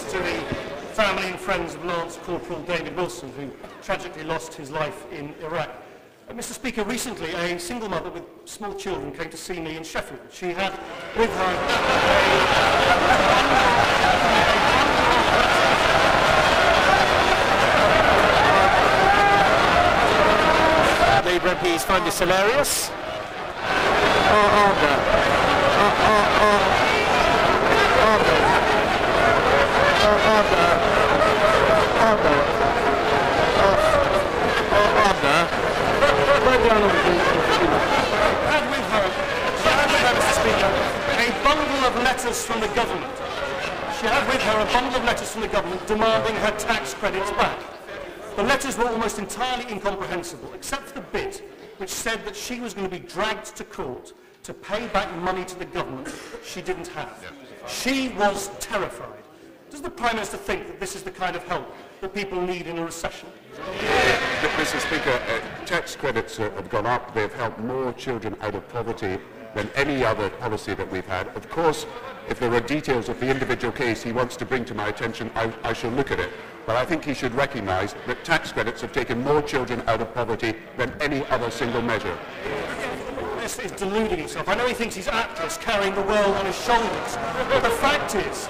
to the family and friends of Lance Corporal David Wilson, who tragically lost his life in Iraq. Mr. Speaker, recently a single mother with small children came to see me in Sheffield. She had with her Labour MPs find this hilarious. A bundle of letters from the government. She had with her a bundle of letters from the government demanding her tax credits back. The letters were almost entirely incomprehensible, except for the bit which said that she was going to be dragged to court to pay back money to the government she didn't have. She was terrified. Does the Prime Minister think that this is the kind of help that people need in a recession? Mr. Speaker, tax credits have gone up. They've helped more children out of poverty than any other policy that we've had. Of course, if there are details of the individual case he wants to bring to my attention, I shall look at it. But I think he should recognise that tax credits have taken more children out of poverty than any other single measure. This is deluding himself. I know he thinks he's Atlas carrying the world on his shoulders, but the fact is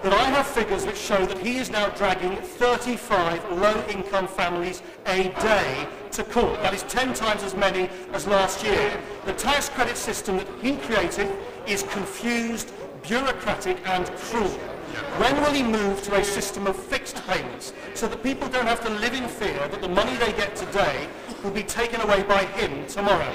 that I have figures which show that he is now dragging 35 low-income families a day to court. That is 10 times as many as last year. The tax credit system that he created is confused, bureaucratic and cruel. When will he move to a system of fixed payments so that people don't have to live in fear that the money they get today will be taken away by him tomorrow?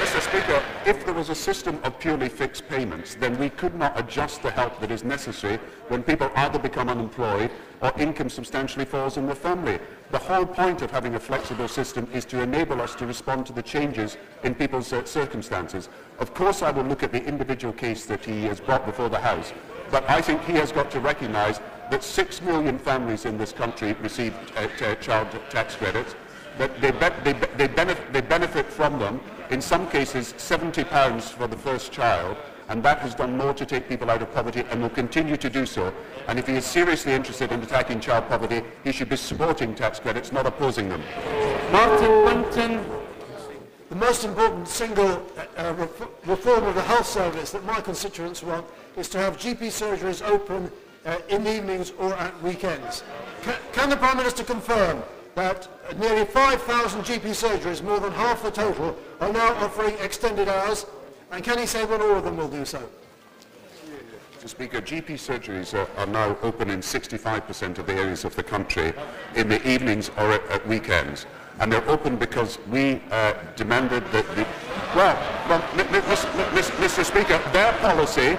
Mr. Speaker, if there was a system of purely fixed payments, then we could not adjust the help that is necessary when people either become unemployed or income substantially falls in the family. The whole point of having a flexible system is to enable us to respond to the changes in people's circumstances. Of course, I will look at the individual case that he has brought before the House, but I think he has got to recognise that 6 million families in this country receive child tax credits, that they benefit from them, in some cases £70 for the first child, and that has done more to take people out of poverty and will continue to do so. And if he is seriously interested in attacking child poverty, he should be supporting tax credits, not opposing them. Martin. The most important single reform of the health service that my constituents want is to have GP surgeries open in the evenings or at weekends. Can the Prime Minister confirm that nearly 5,000 GP surgeries, more than half the total, are now offering extended hours? And can he say that all of them will do so? Mr. Speaker, GP surgeries are now open in 65% of the areas of the country in the evenings or at weekends. And they're open because we demanded that Mr. Speaker, their policy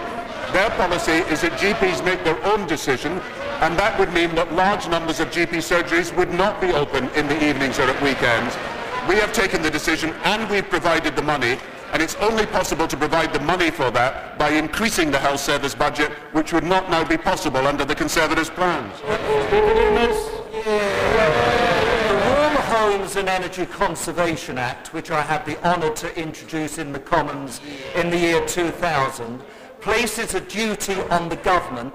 is that GPs make their own decision, and that would mean that large numbers of GP surgeries would not be open in the evenings or at weekends. We have taken the decision and we've provided the money, and it's only possible to provide the money for that by increasing the health service budget, which would not now be possible under the Conservatives' plans. Homes and Energy Conservation Act, which I had the honour to introduce in the Commons in the year 2000, places a duty on the government